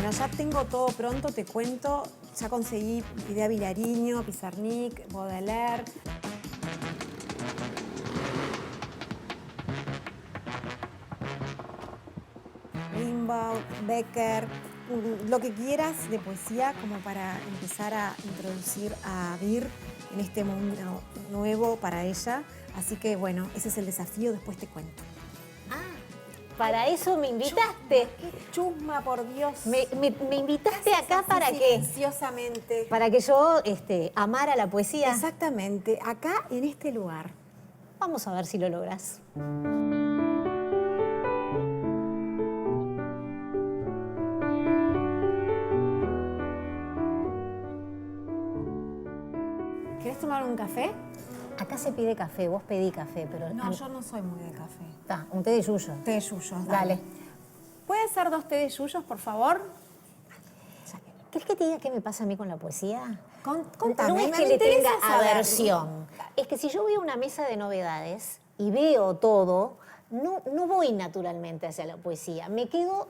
Bueno, ya tengo todo pronto, te cuento. Ya conseguí Idea Vilariño, Pizarnik, Baudelaire. Rimbaud, Becker, lo que quieras de poesía como para empezar a introducir a Vir en este mundo nuevo para ella. Así que bueno, ese es el desafío, después te cuento. Para eso me invitaste. ¡Qué chusma, por Dios! Me invitaste acá Así para qué? silenciosamente. Para que yo amara la poesía. Exactamente, acá en este lugar. Vamos a ver si lo logras. ¿Querés tomar un café? Acá se pide café, vos pedí café, pero... No, yo no soy muy de café. Está, un té de yuyo. Té de yuyos, Dale. ¿Puede ser 2 té de yuyos, por favor? ¿Querés que te diga qué me pasa a mí con la poesía? Contame, no es me que le interesa tenga saber. aversión. Es que si yo veo una mesa de novedades y veo todo, no voy naturalmente hacia la poesía. Me quedo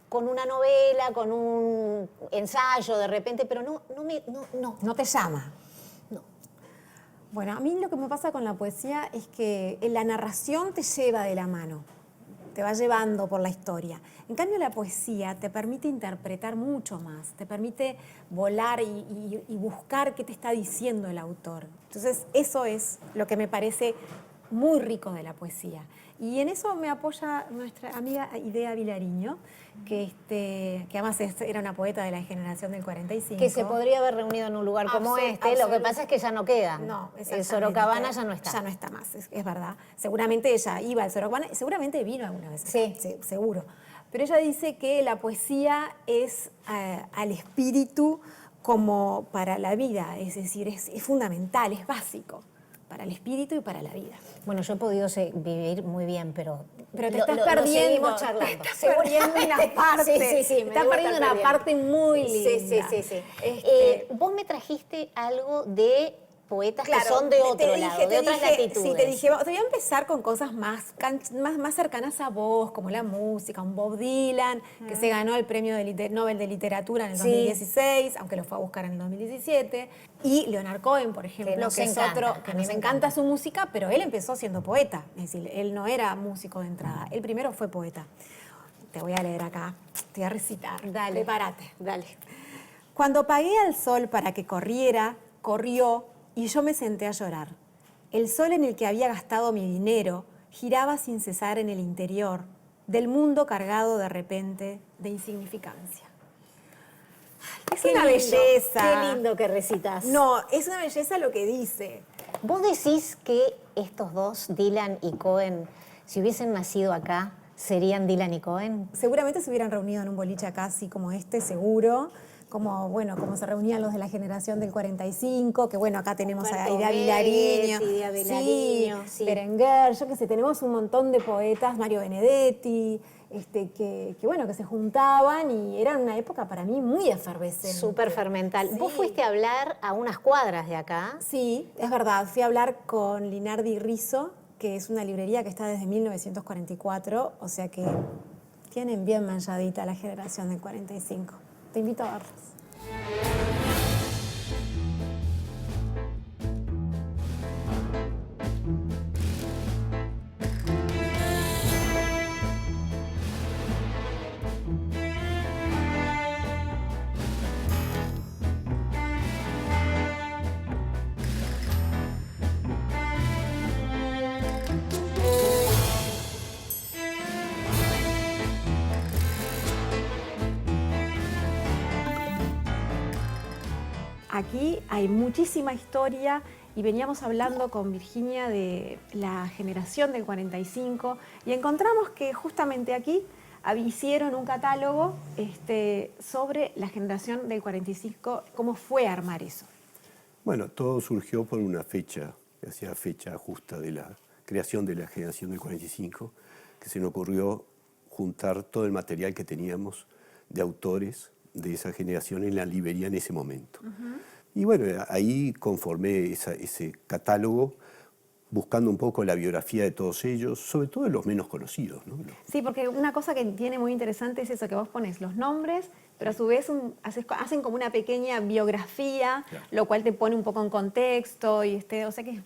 con una novela, con un ensayo de repente, pero no. No te llama. No. Bueno, a mí lo que me pasa con la poesía es que la narración te lleva de la mano, te va llevando por la historia. En cambio, la poesía te permite interpretar mucho más, te permite volar y buscar qué te está diciendo el autor. Entonces, eso es lo que me parece muy rico de la poesía. Y en eso me apoya nuestra amiga Idea Vilariño, que además era una poeta de la generación del 45. Que se podría haber reunido en un lugar como este, lo que pasa es que ya no queda. No, el Sorocabana ya no está. Ya no está más, es verdad. Seguramente ella iba al Sorocabana, seguramente vino alguna vez. Sí. Seguro. Pero ella dice que la poesía es al espíritu como para la vida, es decir, es fundamental, es básico para el espíritu y para la vida. Bueno, yo he podido vivir muy bien, pero te estás perdiendo. Lo seguimos charlando. Te estás perdiendo una parte. Sí, te estás perdiendo una parte muy linda. Sí. Vos me trajiste algo de poetas que son de otro lado, de otras latitudes. Sí, te dije, te voy a empezar con cosas más cercanas a vos, como la música, un Bob Dylan, que se ganó el premio Nobel de Literatura en el 2016, aunque lo fue a buscar en el 2017. Y Leonard Cohen, por ejemplo, que es otro, que nos encanta su música, pero él empezó siendo poeta. Es decir, él no era músico de entrada, él primero fue poeta. Te voy a leer acá, te voy a recitar. Dale. Prepárate. Dale. Cuando apagué al sol para que corriera, corrió, y yo me senté a llorar. El sol en el que había gastado mi dinero giraba sin cesar en el interior del mundo cargado de repente de insignificancia. Es una belleza. Qué lindo que recitas. No, es una belleza lo que dice. ¿Vos decís que estos dos, Dylan y Cohen, si hubiesen nacido acá, serían Dylan y Cohen? Seguramente se hubieran reunido en un boliche acá, así como este, seguro. Como se reunían los de la generación del 45, que bueno, acá tenemos a Idea Vilariño, sí. Berenguer, yo qué sé, tenemos un montón de poetas, Mario Benedetti, que se juntaban y era una época para mí muy efervescente. Súper fermental. Sí. Vos fuiste a hablar a unas cuadras de acá. Sí, es verdad, fui a hablar con Linardi Rizzo, que es una librería que está desde 1944, o sea que tienen bien manchadita la generación del 45. Te invito a verlos. Aquí hay muchísima historia y veníamos hablando con Virginia de la generación del 45 y encontramos que justamente aquí hicieron un catálogo sobre la generación del 45, cómo fue armar eso. Bueno, todo surgió por una fecha, que hacía fecha justa de la creación de la generación del 45, que se nos ocurrió juntar todo el material que teníamos de autores de esa generación en la librería en ese momento. Y bueno, ahí conformé ese catálogo buscando un poco la biografía de todos ellos, sobre todo de los menos conocidos, ¿no? Sí, porque una cosa que tiene muy interesante es eso, que vos pones los nombres, pero a su vez hacen como una pequeña biografía, Claro. lo cual te pone un poco en contexto, y o sea que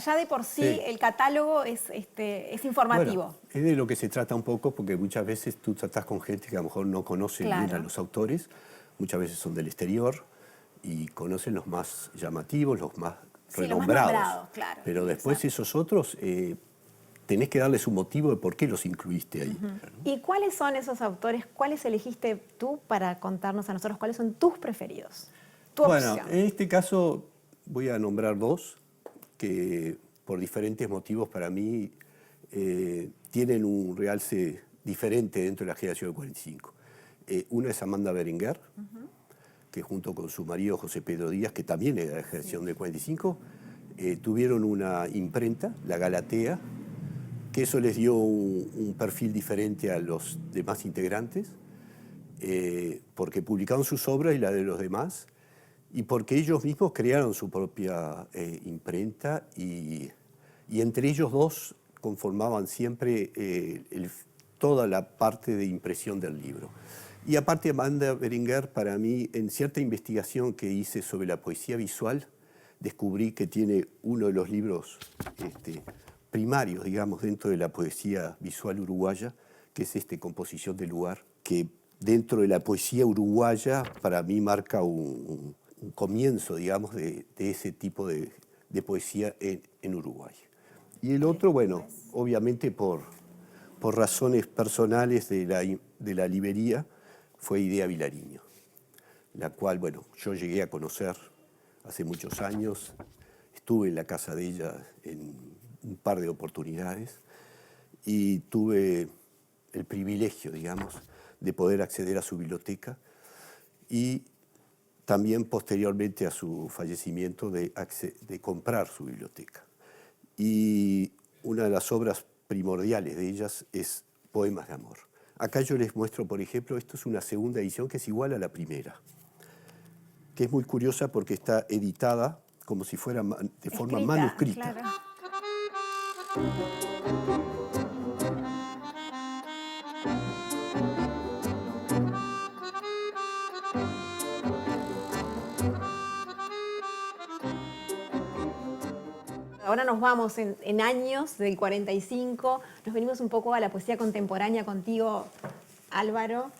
ya de por sí, el catálogo es informativo. Bueno, es de lo que se trata un poco, porque muchas veces tú tratás con gente que a lo mejor no conoce bien a los autores, muchas veces son del exterior y conocen los más llamativos, los más renombrados. Nombrados, claro. Pero después esos otros tenés que darles un motivo de por qué los incluiste ahí. ¿Y cuáles son esos autores? ¿Cuáles elegiste tú para contarnos a nosotros? ¿Cuáles son tus preferidos? Tu Bueno, opción. en este caso voy a nombrar dos que por diferentes motivos para mí tienen un realce diferente dentro de la generación del 45. Una es Amanda Berenguer, que junto con su marido José Pedro Díaz, que también era de la generación del 45, tuvieron una imprenta, La Galatea, que eso les dio un perfil diferente a los demás integrantes, porque publicaron sus obras y la de los demás, y porque ellos mismos crearon su propia imprenta, y entre ellos dos conformaban siempre toda la parte de impresión del libro. Y aparte, Amanda Berenguer, para mí, en cierta investigación que hice sobre la poesía visual, descubrí que tiene uno de los libros primarios, digamos, dentro de la poesía visual uruguaya, que es Composición del lugar, que dentro de la poesía uruguaya, para mí marca un comienzo, digamos, de ese tipo de poesía en Uruguay. Y el otro, bueno, obviamente por razones personales de la librería, fue Idea Vilariño, la cual, bueno, yo llegué a conocer hace muchos años, estuve en la casa de ella en un par de oportunidades y tuve el privilegio, digamos, de poder acceder a su biblioteca y también posteriormente a su fallecimiento de comprar su biblioteca. Y una de las obras primordiales de ellas es Poemas de Amor. Acá yo les muestro, por ejemplo, esto es una segunda edición que es igual a la primera, que es muy curiosa porque está editada como si fuera de forma manuscrita. Claro. Ahora nos vamos en años del 45, nos venimos un poco a la poesía contemporánea contigo, Álvaro.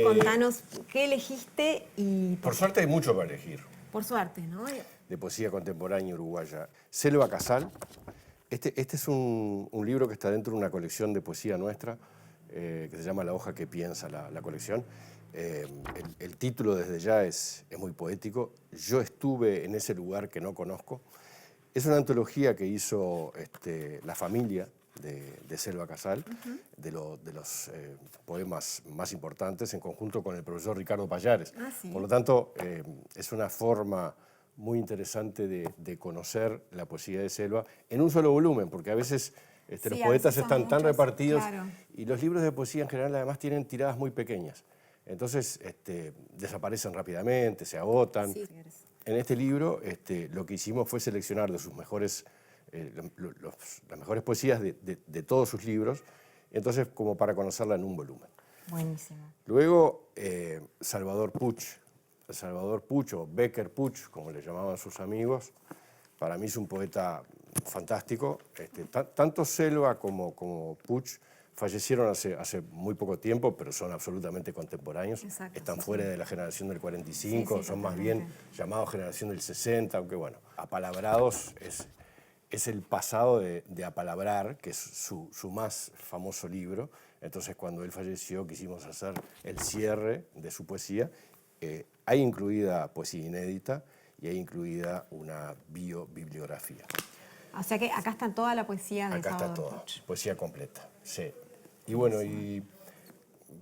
Contanos qué elegiste y... Por suerte hay mucho para elegir. Por suerte, ¿no? De poesía contemporánea uruguaya. Selva Casal. Este es un libro que está dentro de una colección de poesía nuestra, que se llama La hoja que piensa, la colección. El título desde ya es muy poético. Yo estuve en ese lugar que no conozco. Es una antología que hizo la familia de Selva Casal, de los poemas más importantes, en conjunto con el profesor Ricardo Pallares. Sí. Por lo tanto, es una forma muy interesante de conocer la poesía de Selva en un solo volumen, porque a veces los poetas están tan repartidos, claro. y los libros de poesía en general además tienen tiradas muy pequeñas. Entonces desaparecen rápidamente, se agotan. Sí. En este libro lo que hicimos fue seleccionar de sus mejores, las mejores poesías de todos sus libros, entonces como para conocerla en un volumen. Buenísimo. Luego Salvador Puch o Becker Puch, como le llamaban sus amigos, para mí es un poeta fantástico. Tanto Selva como Puch fallecieron hace muy poco tiempo, pero son absolutamente contemporáneos. Exacto, Están sí, fuera de la generación del 45, Sí, son más totalmente. bien llamados generación del 60, aunque bueno, Apalabrados es el pasado de Apalabrar, que es su más famoso libro. Entonces, cuando él falleció, quisimos hacer el cierre de su poesía. Hay incluida poesía inédita y hay incluida una bibliografía. O sea que acá está toda la poesía de Acá está Salvador toda, Puch. poesía completa, sí. Y bueno, y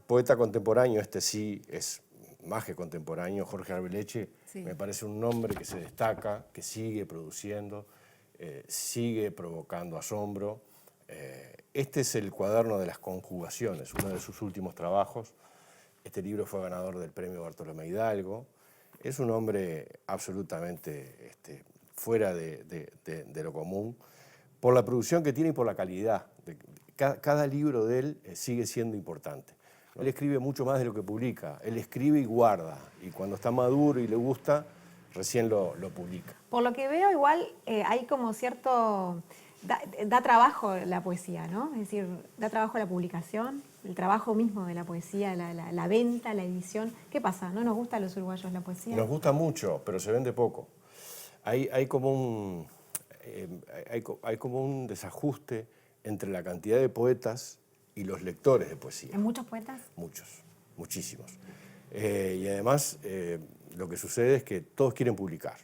poeta contemporáneo, sí es más que contemporáneo, Jorge Arbeleche, Sí. me parece un nombre que se destaca, que sigue produciendo, sigue provocando asombro. Este es el cuaderno de las conjugaciones, uno de sus últimos trabajos. Este libro fue ganador del premio Bartolomé Hidalgo. Es un hombre absolutamente fuera de lo común, por la producción que tiene y por la calidad. Cada libro de él sigue siendo importante. Él escribe mucho más de lo que publica. Él escribe y guarda. Y cuando está maduro y le gusta, recién lo publica. Por lo que veo, igual hay como cierto... Da trabajo la poesía, ¿no? Es decir, da trabajo la publicación, el trabajo mismo de la poesía, la venta, la edición. ¿Qué pasa? ¿No nos gusta a los uruguayos la poesía? Nos gusta mucho, pero se vende poco. Hay como un desajuste entre la cantidad de poetas y los lectores de poesía. ¿Hay muchos poetas? Muchos, muchísimos. Y además, lo que sucede es que todos quieren publicar.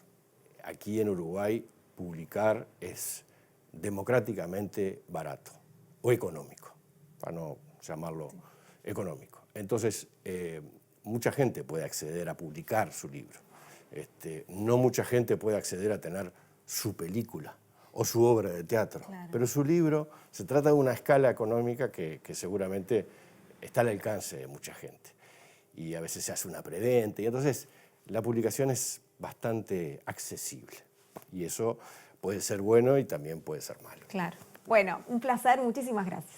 Aquí en Uruguay, publicar es democráticamente barato o económico, para no llamarlo económico. Entonces, mucha gente puede acceder a publicar su libro. No mucha gente puede acceder a tener su película o su obra de teatro. Claro. Pero su libro se trata de una escala económica que seguramente está al alcance de mucha gente. Y a veces se hace una preventa. Y entonces la publicación es bastante accesible. Y eso puede ser bueno y también puede ser malo. Claro. Bueno, un placer. Muchísimas gracias.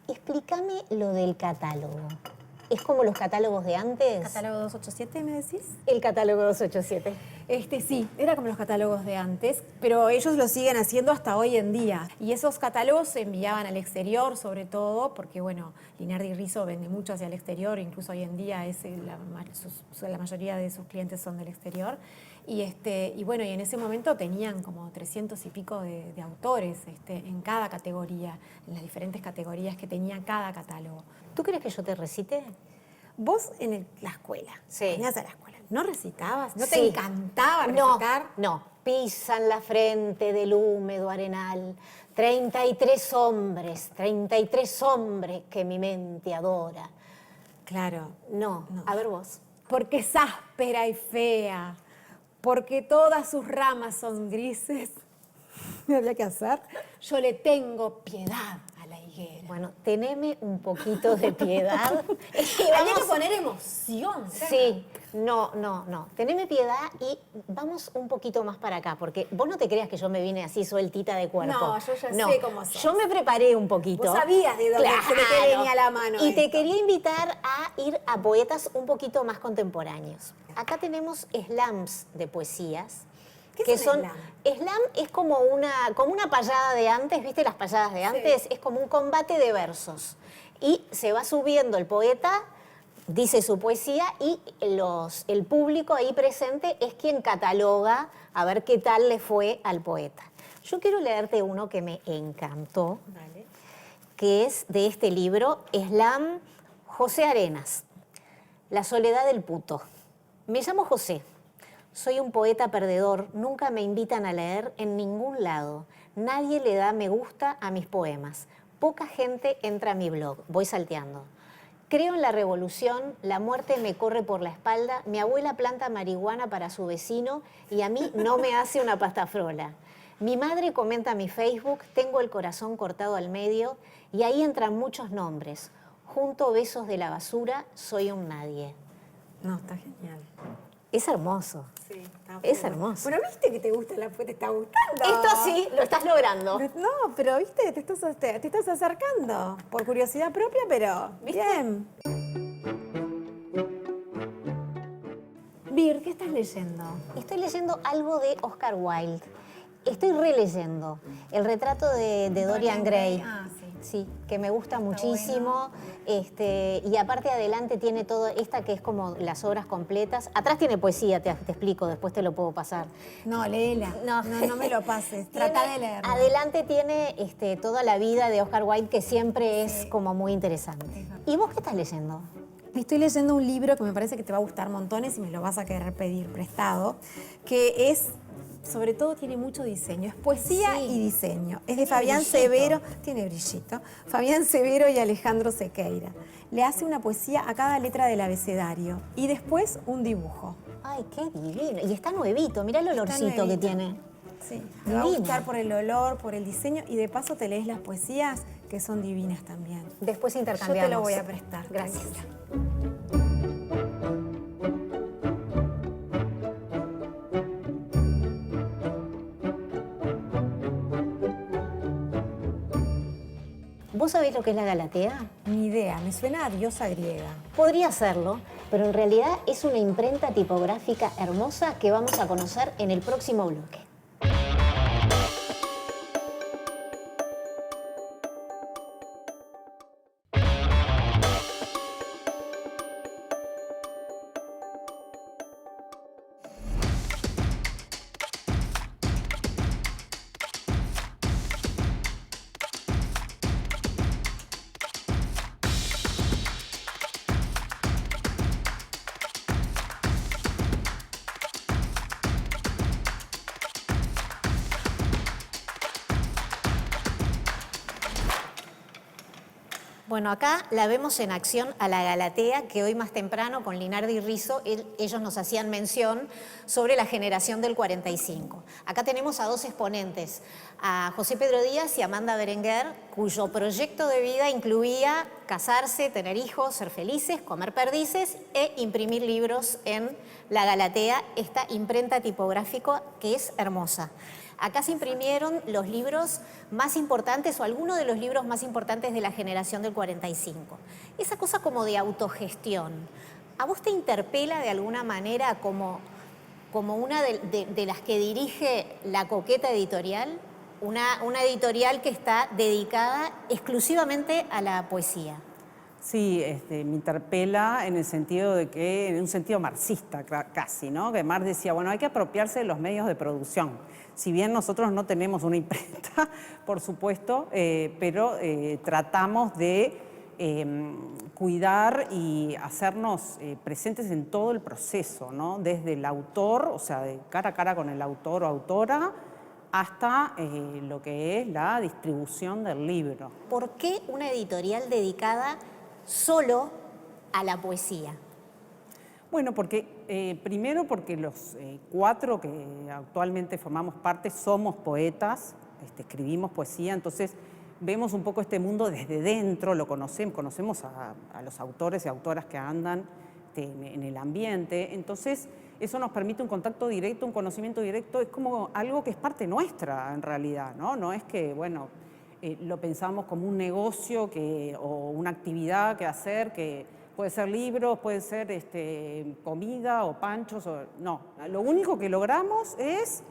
Explícame lo del catálogo. ¿Es como los catálogos de antes? ¿Catálogo 287 me decís? El catálogo 287. Sí, era como los catálogos de antes, pero ellos lo siguen haciendo hasta hoy en día. Y esos catálogos se enviaban al exterior, sobre todo, porque, bueno, Linardi Rizzo vende mucho hacia el exterior, incluso hoy en día la mayoría de sus clientes son del exterior. Y bueno, y en ese momento tenían como 300 y pico de autores en cada categoría, en las diferentes categorías que tenía cada catálogo. ¿Tú crees que yo te recite? Vos en la escuela, sí. Venías a la escuela, ¿no recitabas? ¿No sí. te encantaba recitar? No. Pisan la frente del húmedo arenal 33 hombres que mi mente adora. Claro. No. A ver vos. Porque es áspera y fea, porque todas sus ramas son grises. ¿Me había que hacer? Yo le tengo piedad a la higuera. Bueno, teneme un poquito de piedad. Había que poner emoción. Sí, no. Teneme piedad y vamos un poquito más para acá, porque vos no te creas que yo me vine así sueltita de cuerpo. No, yo ya sé cómo sos. Yo me preparé un poquito. Vos sabías de dónde se te venía la mano. Y te quería invitar a ir a poetas un poquito más contemporáneos. Acá tenemos slams de poesías. ¿Qué son slam? Slam es como una payada de antes, ¿viste las payadas de antes? Sí. Es como un combate de versos. Y se va subiendo el poeta, dice su poesía y el público ahí presente es quien cataloga a ver qué tal le fue al poeta. Yo quiero leerte uno que me encantó, Dale. Que es de este libro, Slam José Arenas, La soledad del puto. Me llamo José. Soy un poeta perdedor, nunca me invitan a leer en ningún lado. Nadie le da me gusta a mis poemas. Poca gente entra a mi blog, voy salteando. Creo en la revolución, la muerte me corre por la espalda, mi abuela planta marihuana para su vecino y a mí no me hace una pastafrola. Mi madre comenta mi Facebook, tengo el corazón cortado al medio y ahí entran muchos nombres. Junto besos de la basura, soy un nadie. No, está genial. Es hermoso. Sí, está es hermoso. Bueno, viste que te gusta te está gustando. Esto sí, lo estás logrando. No, pero viste, te estás acercando. Por curiosidad propia, pero ¿viste? Bien. Vir, ¿qué estás leyendo? Estoy leyendo algo de Oscar Wilde. Estoy releyendo el retrato de Dorian Gray. Ah, sí. Sí, que me gusta muchísimo. Bueno. Y aparte adelante tiene todo esta que es como las obras completas. Atrás tiene poesía, te explico, después te lo puedo pasar. No, léela. No me lo pases. Trata de leerlo. Adelante tiene toda la vida de Oscar Wilde, que siempre es como muy interesante. ¿Y vos qué estás leyendo? Estoy leyendo un libro que me parece que te va a gustar montones y me lo vas a querer pedir prestado, que es sobre todo tiene mucho diseño. Es poesía Sí. y diseño. Es de Tiene Fabián brillito. Severo, tiene brillito. Fabián Severo y Alejandro Sequeira. Le hace una poesía a cada letra del abecedario y después un dibujo. Ay, qué divino. Y está nuevito, mirá el olorcito que nuevito. tiene. Sí, te va a Divino. gustar por el olor, por el diseño y de paso te lees las poesías que son divinas también. Después Yo intercambiamos. te lo voy a prestar. Gracias. tranquila. ¿Vos sabés lo que es la Galatea? Ni idea, me suena a diosa griega. Podría serlo, pero en realidad es una imprenta tipográfica hermosa que vamos a conocer en el próximo bloque. Bueno, acá la vemos en acción a la Galatea, que hoy más temprano con Linardi y Rizzo, ellos nos hacían mención sobre la generación del 45. Acá tenemos a dos exponentes, a José Pedro Díaz y Amanda Berenguer, cuyo proyecto de vida incluía casarse, tener hijos, ser felices, comer perdices e imprimir libros en la Galatea, esta imprenta tipográfica que es hermosa. Acá se imprimieron los libros más importantes o algunos de los libros más importantes de la generación del 45. Esa cosa como de autogestión, ¿a vos te interpela de alguna manera como una de las que dirige La Coqueta Editorial? Una editorial que está dedicada exclusivamente a la poesía. Sí, me interpela en el sentido de que, en un sentido marxista casi, ¿no? Que Marx decía, bueno, hay que apropiarse de los medios de producción. Si bien nosotros no tenemos una imprenta, por supuesto, pero tratamos de cuidar y hacernos presentes en todo el proceso, ¿no? Desde el autor, o sea, de cara a cara con el autor o autora, hasta lo que es la distribución del libro. ¿Por qué una editorial dedicada solo a la poesía? Bueno, porque primero porque los cuatro que actualmente formamos parte somos poetas, escribimos poesía, entonces vemos un poco este mundo desde dentro, lo conocemos a los autores y autoras que andan en el ambiente, entonces eso nos permite un contacto directo, un conocimiento directo, es como algo que es parte nuestra en realidad, ¿no? No es que, bueno, lo pensamos como un negocio o una actividad que hacer, que puede ser libros, puede ser comida o panchos, no. Lo único que logramos es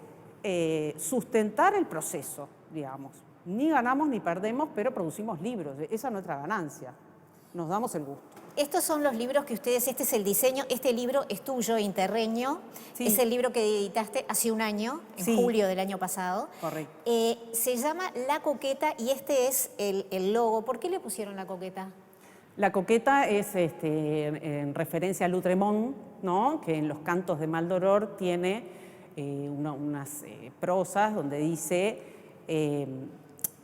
sustentar el proceso, digamos. Ni ganamos ni perdemos, pero producimos libros. Esa es nuestra ganancia. Nos damos el gusto. Estos son los libros que ustedes, este es el diseño, este libro es tuyo, Interreño, Sí. es el libro que editaste hace un año, en Sí. julio del año pasado. Correcto. Se llama La Coqueta y este es el logo. ¿Por qué le pusieron La Coqueta? La Coqueta es en referencia a Lutremont, ¿no? Que en los cantos de Maldoror tiene unas prosas donde dice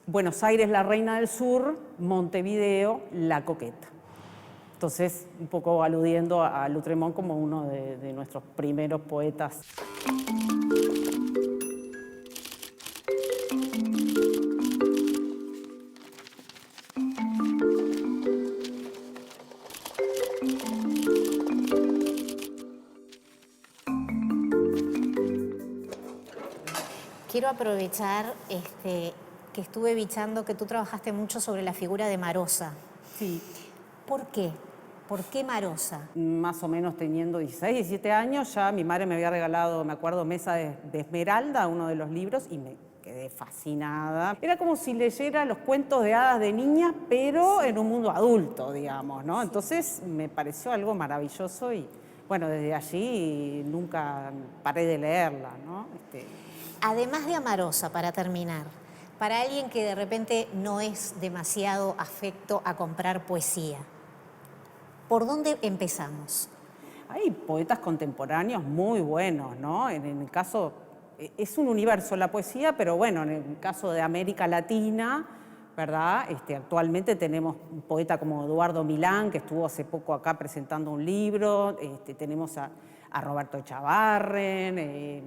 Buenos Aires, la reina del sur, Montevideo, la Coqueta. Entonces, un poco aludiendo a Lutremont como uno de nuestros primeros poetas. Quiero aprovechar que estuve bichando que tú trabajaste mucho sobre la figura de Marosa. Sí. ¿Por qué? ¿Por qué Marosa? Más o menos teniendo 16, 17 años, ya mi madre me había regalado, me acuerdo, Mesa de Esmeralda, uno de los libros, y me quedé fascinada. Era como si leyera los cuentos de hadas de niña, pero en un mundo adulto, digamos, ¿no? Entonces me pareció algo maravilloso y, bueno, desde allí nunca paré de leerla, ¿no? Además de Amarosa, para terminar, para alguien que de repente no es demasiado afecto a comprar poesía, ¿por dónde empezamos? Hay poetas contemporáneos muy buenos, ¿no? En el caso es un universo la poesía, pero bueno, en el caso de América Latina, ¿verdad? Actualmente tenemos un poeta como Eduardo Milán, que estuvo hace poco acá presentando un libro, tenemos a Roberto Echavarren,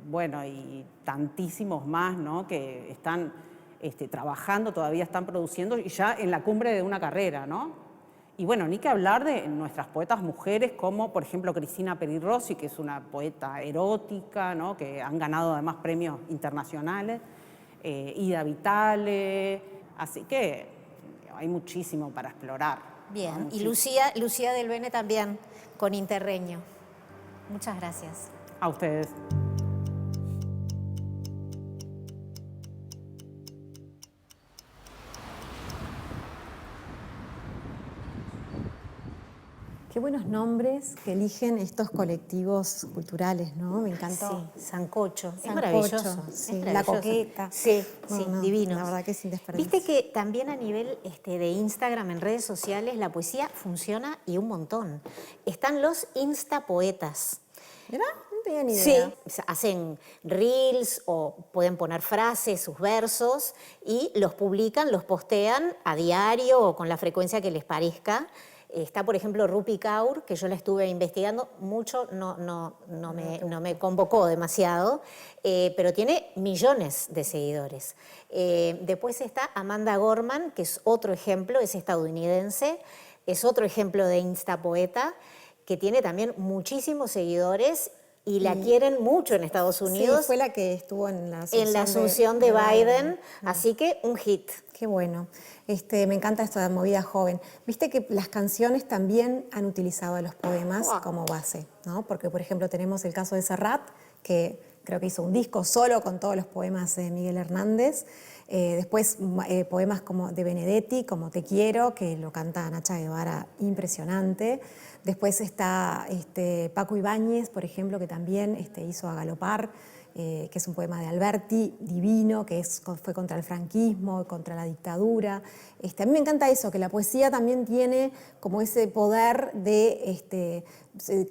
bueno, y tantísimos más, ¿no? Que están trabajando, todavía están produciendo y ya en la cumbre de una carrera, ¿no? Y bueno, ni que hablar de nuestras poetas mujeres como, por ejemplo, Cristina Peri Rossi, que es una poeta erótica, ¿no? Que han ganado además premios internacionales, Ida Vitale, así que hay muchísimo para explorar. Bien, ¿no? y Lucía del Bene también, con Interreño. Muchas gracias. A ustedes. Qué buenos nombres que eligen estos colectivos culturales, ¿no? Me encantó. Sí, Sancocho. Es Sancocho, maravilloso. sí, es La maravilloso. Coqueta. Sí, No, sí, no, divino. la verdad que sin desperdicio. Viste que también a nivel de Instagram, en redes sociales, la poesía funciona y un montón. Están los instapoetas. ¿Verdad? No tenía ni Sí, idea. hacen reels o pueden poner frases, sus versos y los publican, los postean a diario o con la frecuencia que les parezca. Está, por ejemplo, Rupi Kaur, que yo la estuve investigando mucho, no me convocó demasiado, pero tiene millones de seguidores. Después está Amanda Gorman, que es otro ejemplo, es estadounidense, es otro ejemplo de instapoeta, que tiene también muchísimos seguidores y la quieren mucho en Estados Unidos. Sí, fue la que estuvo en la Asunción de Biden, así que un hit. Qué bueno. Me encanta esta movida joven. Viste que las canciones también han utilizado a los poemas como base, ¿no? Porque, por ejemplo, tenemos el caso de Serrat, que creo que hizo un disco solo con todos los poemas de Miguel Hernández. Después poemas como de Benedetti, como Te quiero, que lo canta Nacha Guevara, impresionante. Después está Paco Ibáñez, por ejemplo, que también hizo A Galopar, que es un poema de Alberti, divino, que fue contra el franquismo, contra la dictadura. A mí me encanta eso, que la poesía también tiene como ese poder de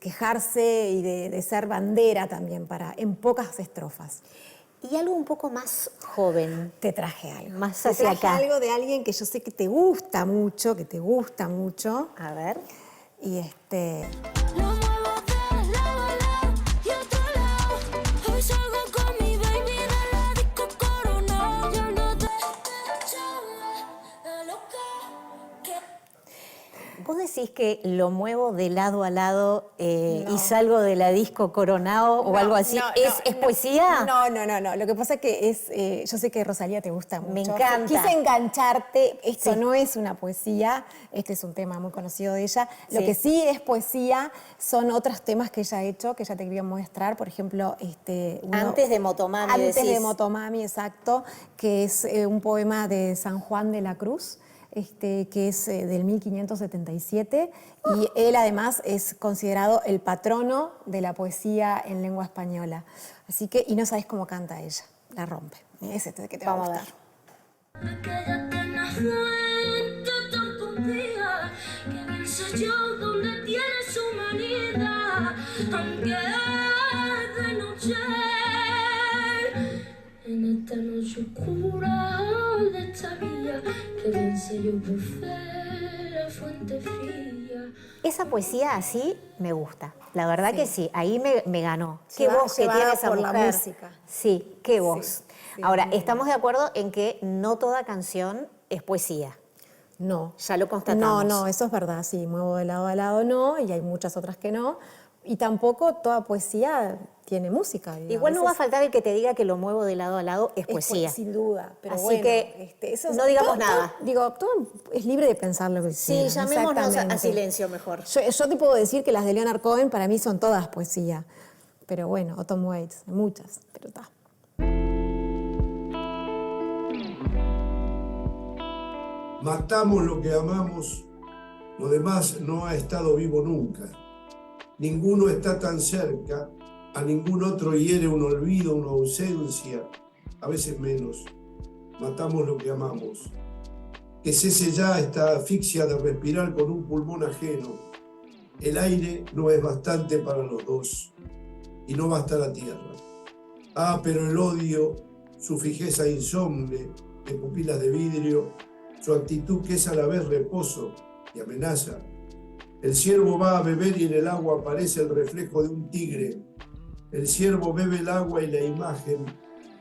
quejarse y de ser bandera también en pocas estrofas. Y algo un poco más joven. Te traje algo. Más te hacia traje acá. algo de alguien que yo sé que te gusta mucho, A ver. Y Lo muevo de lado a lado y otro lado. Hoy salgo con mi baby de la disco Corona. Yo no te la loca que ¿Vos decís que lo muevo de lado a lado y salgo de la disco Coronao o algo así? ¿Es poesía? No. Lo que pasa es que yo sé que Rosalía te gusta mucho. Me encanta. Quise engancharte. Esto no es una poesía. Este es un tema muy conocido de ella. Lo que sí es poesía son otros temas que ella ha hecho, que ya te quería mostrar. Por ejemplo, Antes de Motomami, Antes decís. de Motomami, exacto. Que es un poema de San Juan de la Cruz. Que es del 1577 y él además es considerado el patrono de la poesía en lengua española. Así que, y no sabes cómo canta ella, la rompe. Es que te va a Vamos a gustar. quédate en la fuente tantos días. Que bien sé yo dónde tiene su manida. Aunque es de noche, en esta noche oscura de esta vía, que bien sé yo por fe la fuente fría. Esa poesía así me gusta. La verdad que sí, ahí me ganó. Qué Lleva- voz que llevada tiene esa por mujer. la música. Sí, qué voz. sí, Ahora, muy estamos de acuerdo en que no toda canción es poesía. No. Ya lo constatamos. No, eso es verdad, sí, muevo de lado a lado no, y hay muchas otras que no. Y tampoco toda poesía tiene música. Digo. Igual no va a veces faltar el que te diga que lo muevo de lado a lado es es poesía. sin duda. Pero Así bueno, que eso es- no digamos todo- nada. Todo es libre de pensar lo que Sí, quiera, llamémonos a exactamente. silencio mejor. Yo te puedo decir que las de Leonard Cohen para mí son todas poesía. Pero bueno, o Tom Waits, muchas, pero está. Matamos lo que amamos, lo demás no ha estado vivo nunca. Ninguno está tan cerca, a ningún otro hiere un olvido, una ausencia, a veces menos. Matamos lo que amamos. Que cese ya esta asfixia de respirar con un pulmón ajeno. El aire no es bastante para los dos y no basta la tierra. Ah, pero el odio, su fijeza insomne, de pupilas de vidrio, su actitud que es a la vez reposo y amenaza. El ciervo va a beber y en el agua aparece el reflejo de un tigre. El ciervo bebe el agua y la imagen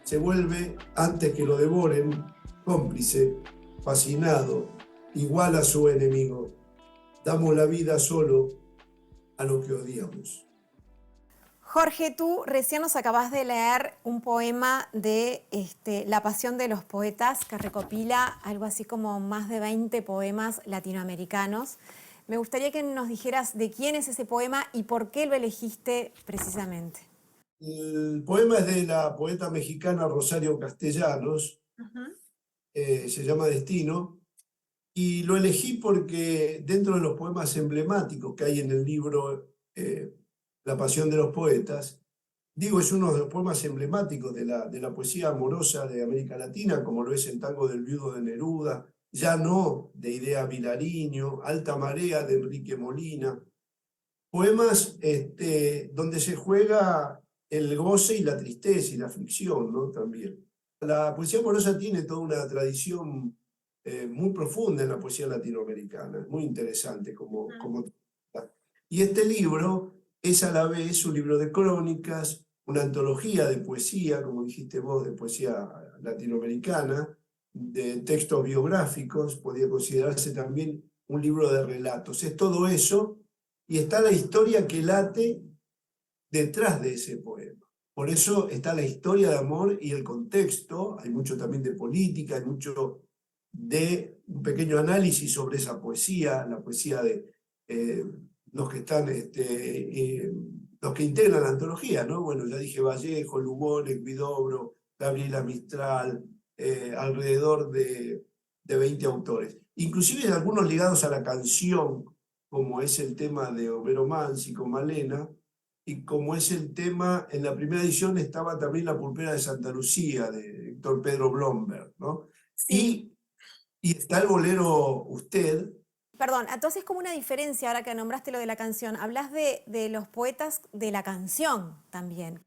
se vuelve, antes que lo devoren, cómplice, fascinado, igual a su enemigo. Damos la vida solo a lo que odiamos. Jorge, tú recién nos acabas de leer un poema de La Pasión de los Poetas, que recopila algo así como más de 20 poemas latinoamericanos. Me gustaría que nos dijeras de quién es ese poema y por qué lo elegiste precisamente. El poema es de la poeta mexicana Rosario Castellanos, se llama Destino, y lo elegí porque dentro de los poemas emblemáticos que hay en el libro La Pasión de los Poetas, digo, es uno de los poemas emblemáticos de la poesía amorosa de América Latina, como lo es el Tango del Viudo de Neruda, Ya no, de Idea Vilariño, Alta Marea, de Enrique Molina. Poemas donde se juega el goce y la tristeza y la aflicción, ¿no? También. La poesía amorosa tiene toda una tradición muy profunda en la poesía latinoamericana, es muy interesante como y este libro es a la vez un libro de crónicas, una antología de poesía, como dijiste vos, de poesía latinoamericana, de textos biográficos, podría considerarse también un libro de relatos. Es todo eso, y está la historia que late detrás de ese poema. Por eso está la historia de amor y el contexto, hay mucho también de política, hay mucho de un pequeño análisis sobre esa poesía, la poesía de los que están, los que integran la antología, ¿no? Bueno, ya dije Vallejo, Lugones, Huidobro, Gabriela Mistral, alrededor de 20 autores. Inclusive algunos ligados a la canción, como es el tema de Homero Mansi con Malena, y como es el tema, en la primera edición estaba también La Pulpera de Santa Lucía, de Héctor Pedro Blomberg, ¿no? Sí. Y está el bolero Usted. Perdón, entonces como una diferencia, ahora que nombraste lo de la canción, hablas de los poetas de la canción también.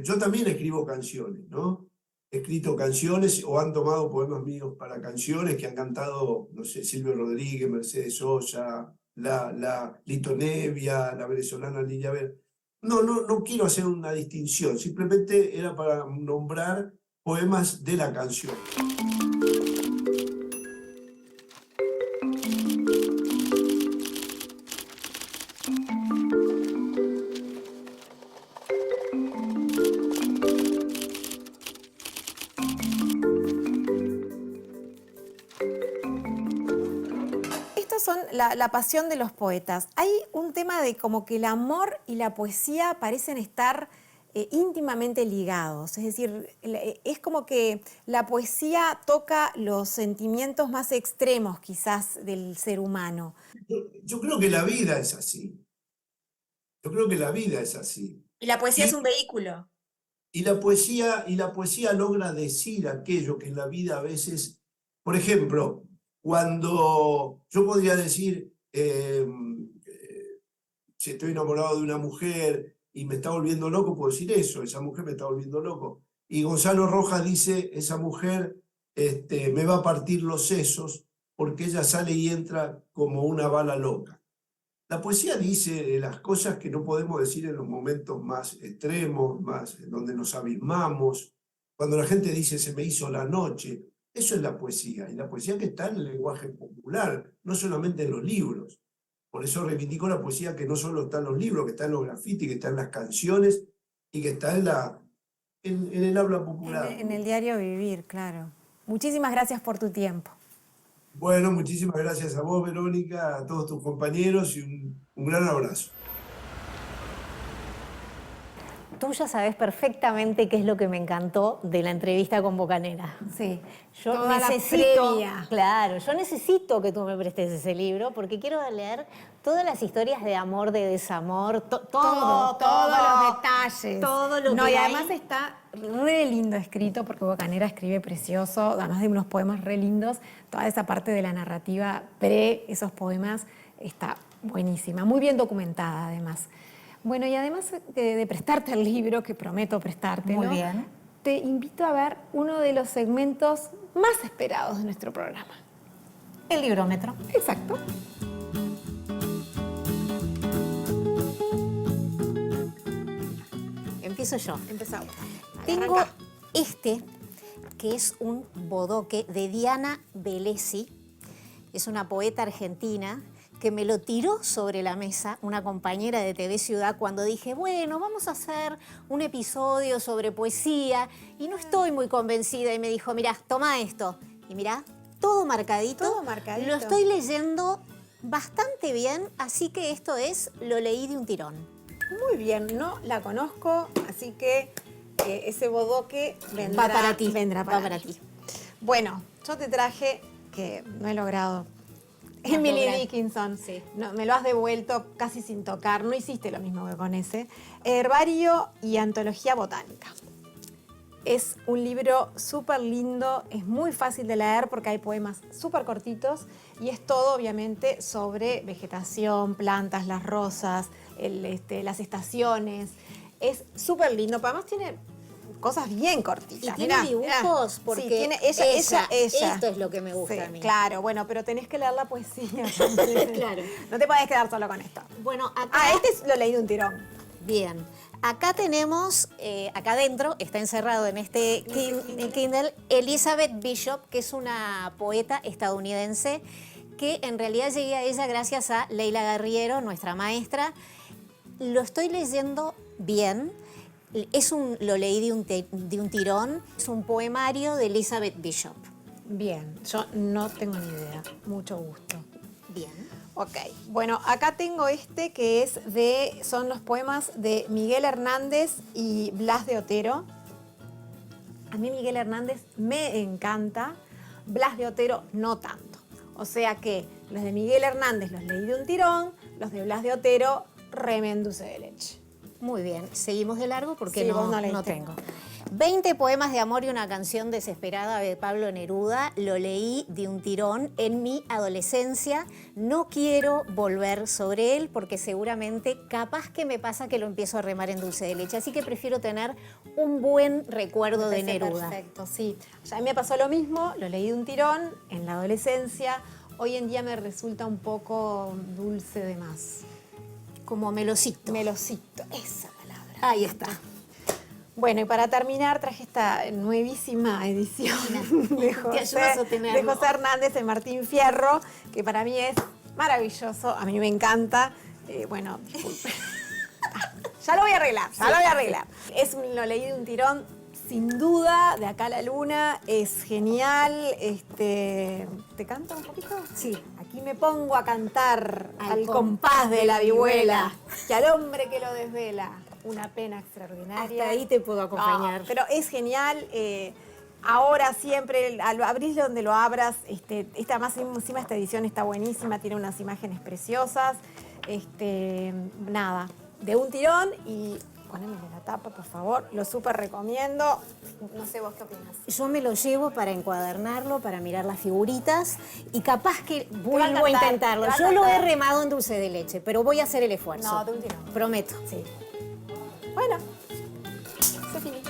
Yo también escribo canciones, ¿no? He escrito canciones o han tomado poemas míos para canciones que han cantado, no sé, Silvio Rodríguez, Mercedes Sosa, la Lito Nevia, la venezolana Lilia Ver. No quiero hacer una distinción, simplemente era para nombrar poemas de la canción. Son la pasión de los poetas. Hay un tema de como que el amor y la poesía parecen estar íntimamente ligados. Es decir, es como que la poesía toca los sentimientos más extremos quizás del ser humano. Yo creo que la vida es así. Yo creo que la vida es así. Y la poesía es un vehículo. Y la poesía logra decir aquello que en la vida a veces, por ejemplo, cuando yo podría decir, si estoy enamorado de una mujer y me está volviendo loco, puedo decir eso, esa mujer me está volviendo loco. Y Gonzalo Rojas dice, esa mujer me va a partir los sesos porque ella sale y entra como una bala loca. La poesía dice las cosas que no podemos decir en los momentos más extremos, más donde nos abismamos, cuando la gente dice se me hizo la noche. Eso es la poesía, y la poesía que está en el lenguaje popular, no solamente en los libros. Por eso reivindico la poesía que no solo está en los libros, que está en los grafitis, que está en las canciones y que está en el habla popular. En el diario vivir, claro. Muchísimas gracias por tu tiempo. Bueno, muchísimas gracias a vos, Verónica, a todos tus compañeros y un gran abrazo. Tú ya sabes perfectamente qué es lo que me encantó de la entrevista con Bocanera. Sí, Yo toda la necesito, previa. claro, yo necesito que tú me prestes ese libro porque quiero leer todas las historias de amor, de desamor, Todos los detalles. Todo lo no, que y hay. además está re lindo escrito porque Bocanera escribe precioso, además de unos poemas re lindos, toda esa parte de la narrativa esos poemas está buenísima, muy bien documentada además. Bueno, y además de prestarte el libro, que prometo prestártelo, Muy bien. te invito a ver uno de los segmentos más esperados de nuestro programa. El librómetro. Exacto. Empiezo yo. Empezamos. Tengo Arranca. este, que es un bodoque de Diana Velesi. Es una poeta argentina que me lo tiró sobre la mesa una compañera de TV Ciudad cuando dije, bueno, vamos a hacer un episodio sobre poesía y no estoy muy convencida. Y me dijo, mirá, toma esto. Y mirá, todo marcadito. Todo marcadito. Lo estoy leyendo bastante bien, así que esto es, lo leí de un tirón. Muy bien, no la conozco, así que ese bodoque vendrá Va para ti, Vendrá va para mí. ti. Bueno, yo te traje, que no he logrado, Vas a Emily lograr. Dickinson. Sí. No, me lo has devuelto casi sin tocar, no hiciste lo mismo que con ese. Herbario y Antología Botánica. Es un libro súper lindo, es muy fácil de leer porque hay poemas súper cortitos y es todo obviamente sobre vegetación, plantas, las rosas, las estaciones. Es súper lindo, pero además tiene cosas bien cortitas. Y tiene dibujos, Sí, porque tiene ella. esto es lo que me gusta Sí, a mí. Claro, bueno, pero tenés que leer la poesía. Claro. No te podés quedar solo con esto. Bueno, acá... Lo leí de un tirón. Bien. Acá tenemos, acá adentro, está encerrado en este Kindle, Elizabeth Bishop, que es una poeta estadounidense, que en realidad llegué a ella gracias a Leila Guerriero, nuestra maestra. Lo estoy leyendo bien. Lo leí de un tirón. Es un poemario de Elizabeth Bishop. Bien, yo no tengo ni idea. Mucho gusto. Bien. Ok, bueno, acá tengo este que son los poemas de Miguel Hernández y Blas de Otero. A mí Miguel Hernández me encanta, Blas de Otero no tanto. O sea que los de Miguel Hernández los leí de un tirón, los de Blas de Otero remenduce de leche. Muy bien. Seguimos de largo porque Sí, vos no no leíste. tengo. 20 poemas de amor y una canción desesperada de Pablo Neruda. Lo leí de un tirón en mi adolescencia. No quiero volver sobre él porque seguramente capaz que me pasa que lo empiezo a remar en dulce de leche. Así que prefiero tener un buen recuerdo de Me parece Neruda. Perfecto, sí. Ya a mí me pasó lo mismo, lo leí de un tirón en la adolescencia. Hoy en día me resulta un poco dulce de más. Como melocito. Melocito, esa palabra. Ahí está. Bueno, y para terminar traje esta nuevísima edición de Te ayudas a José tenerlo. Hernández de Martín Fierro, que para mí es maravilloso, a mí me encanta. Bueno, disculpe. Ya lo voy a arreglar, Lo leí de un tirón, sin duda, de acá a la luna, es genial. ¿Te canto un poquito? Sí. Aquí me pongo a cantar Al al compás de la vihuela, que al hombre que lo desvela, una pena extraordinaria. Hasta ahí te puedo acompañar. No, pero es genial. Ahora siempre, al abrís donde lo abras, encima esta edición está buenísima, tiene unas imágenes preciosas. Nada, de un tirón y ponémele la tapa, por favor. Lo súper recomiendo. No sé vos qué opinas. Yo me lo llevo para encuadernarlo, para mirar las figuritas y capaz que va a vuelvo a encantar, intentarlo. te va a Yo lo he encantar. remado en dulce de leche, pero voy a hacer el esfuerzo. No, de un tirón. Prometo. Sí. Bueno, se finí.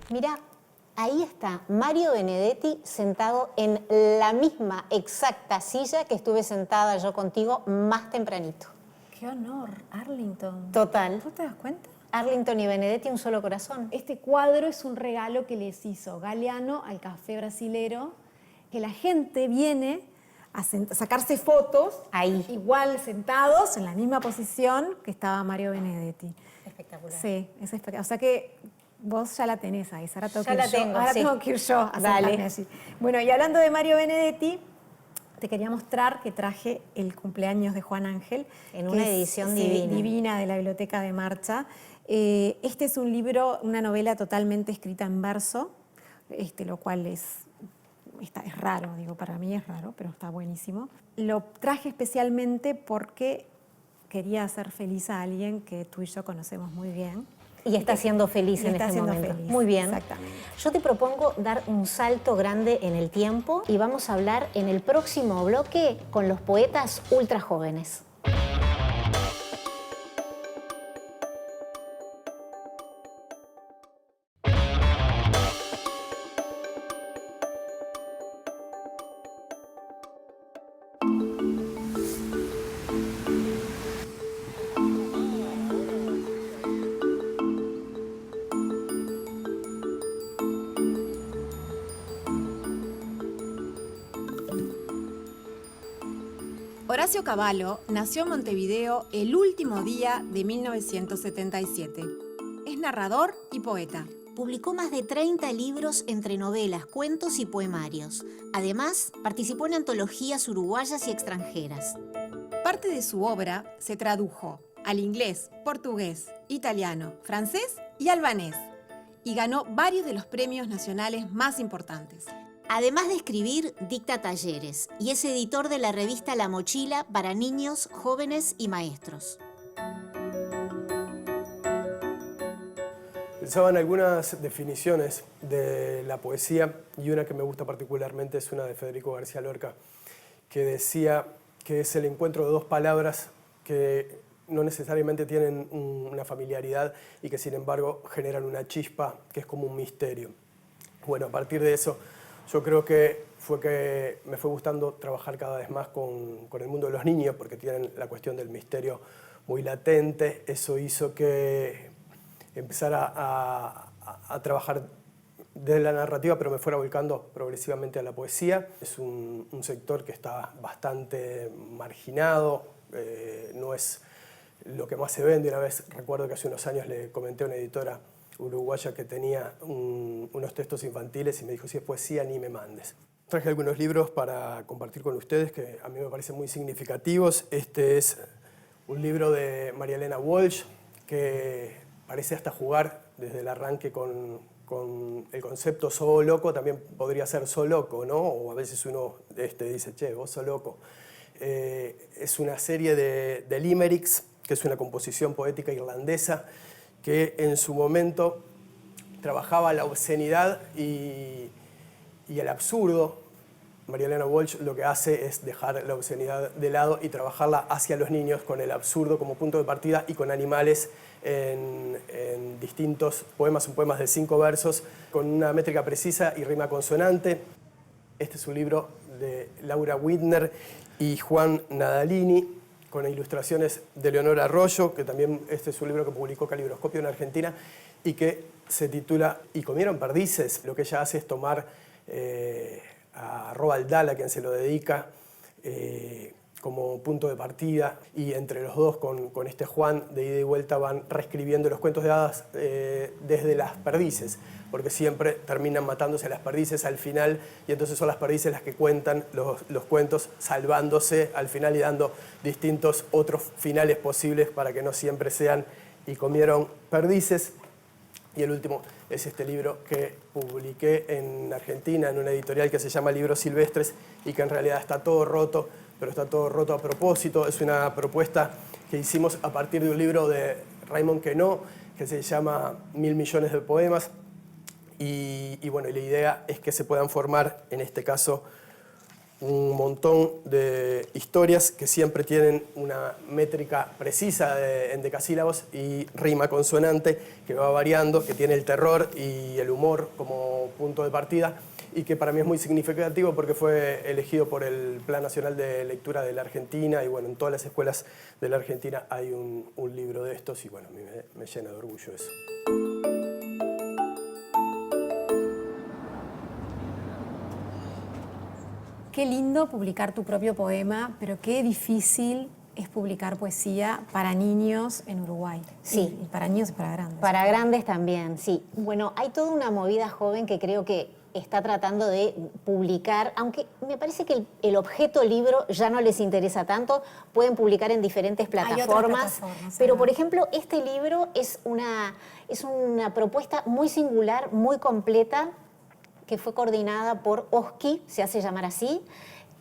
Mira, ahí está Mario Benedetti sentado en la misma exacta silla que estuve sentada yo contigo más tempranito. Qué honor, Arlington. Total. ¿Tú te das cuenta? Arlington y Benedetti, un solo corazón. Este cuadro es un regalo que les hizo Galeano al Café Brasilero, que la gente viene a sacarse fotos Ahí. igual sentados en la misma posición que estaba Mario Benedetti. Espectacular. Sí, es espectacular. O sea que vos ya la tenés ahí, ahora tengo Ya que ir la yo. tengo, Ahora sí. tengo que ir yo a Dale. sentarme allí. Bueno, y hablando de Mario Benedetti, te quería mostrar que traje el cumpleaños de Juan Ángel. En que una es, edición sí, divina. divina de la Biblioteca de Marcha. Este es un libro, una novela totalmente escrita en verso, lo cual es es raro, digo, para mí es raro, pero está buenísimo. Lo traje especialmente porque quería hacer feliz a alguien que tú y yo conocemos muy bien. Y está siendo feliz en este momento. Feliz, muy bien. exactamente. Yo te propongo dar un salto grande en el tiempo y vamos a hablar en el próximo bloque con los poetas ultra jóvenes. Horacio Cavallo nació en Montevideo el último día de 1977. Es narrador y poeta. Publicó más de 30 libros entre novelas, cuentos y poemarios. Además, participó en antologías uruguayas y extranjeras. Parte de su obra se tradujo al inglés, portugués, italiano, francés y albanés, y ganó varios de los premios nacionales más importantes. Además de escribir, dicta talleres y es editor de la revista La Mochila para niños, jóvenes y maestros. Pensaba en algunas definiciones de la poesía y una que me gusta particularmente es una de Federico García Lorca, que decía que es el encuentro de dos palabras que no necesariamente tienen una familiaridad y que sin embargo generan una chispa que es como un misterio. Bueno, a partir de eso yo creo que me fue gustando trabajar cada vez más con el mundo de los niños porque tienen la cuestión del misterio muy latente. Eso hizo que empezara a trabajar desde la narrativa, pero me fuera volcando progresivamente a la poesía. Es un sector que está bastante marginado, no es lo que más se vende. Una vez recuerdo que hace unos años le comenté a una editora uruguaya que tenía unos textos infantiles y me dijo, si es poesía ni me mandes. Traje algunos libros para compartir con ustedes que a mí me parecen muy significativos. Este es un libro de María Elena Walsh que parece hasta jugar desde el arranque con el concepto "so loco", también podría ser "so loco", ¿no? O a veces uno dice, che, vos sos loco. Es una serie de limericks, que es una composición poética irlandesa, que en su momento trabajaba la obscenidad y el absurdo. María Elena Walsh lo que hace es dejar la obscenidad de lado y trabajarla hacia los niños con el absurdo como punto de partida y con animales en distintos poemas, son poemas de 5 versos, con una métrica precisa y rima consonante. Este es un libro de Laura Widner y Juan Nadalini, con ilustraciones de Leonora Arroyo, que también este es un libro que publicó Calibroscopio en Argentina y que se titula "Y comieron perdices". Lo que ella hace es tomar a Roald Dahl, a quien se lo dedica, como punto de partida, y entre los dos, con este Juan, de ida y vuelta van reescribiendo los cuentos de hadas desde las perdices, porque siempre terminan matándose a las perdices al final, y entonces son las perdices las que cuentan los cuentos, salvándose al final y dando distintos otros finales posibles para que no siempre sean "y comieron perdices". Y el último es este libro que publiqué en Argentina en una editorial que se llama Libros Silvestres y que en realidad está todo roto, pero está todo roto a propósito. Es una propuesta que hicimos a partir de un libro de Raymond Queneau que se llama 1000 millones de poemas. Y bueno, la idea es que se puedan formar, en este caso, un montón de historias que siempre tienen una métrica precisa en decasílabos y rima consonante que va variando, que tiene el terror y el humor como punto de partida y que para mí es muy significativo porque fue elegido por el Plan Nacional de Lectura de la Argentina y bueno, en todas las escuelas de la Argentina hay un libro de estos y bueno, a mí me llena de orgullo eso. Qué lindo publicar tu propio poema, pero qué difícil es publicar poesía para niños en Uruguay. Sí. Y para niños y para grandes. Para grandes también, sí. Bueno, hay toda una movida joven que creo que está tratando de publicar, aunque me parece que el objeto libro ya no les interesa tanto, pueden publicar en diferentes plataformas, pero por ejemplo este libro es una propuesta muy singular, muy completa, que fue coordinada por Oski, se hace llamar así.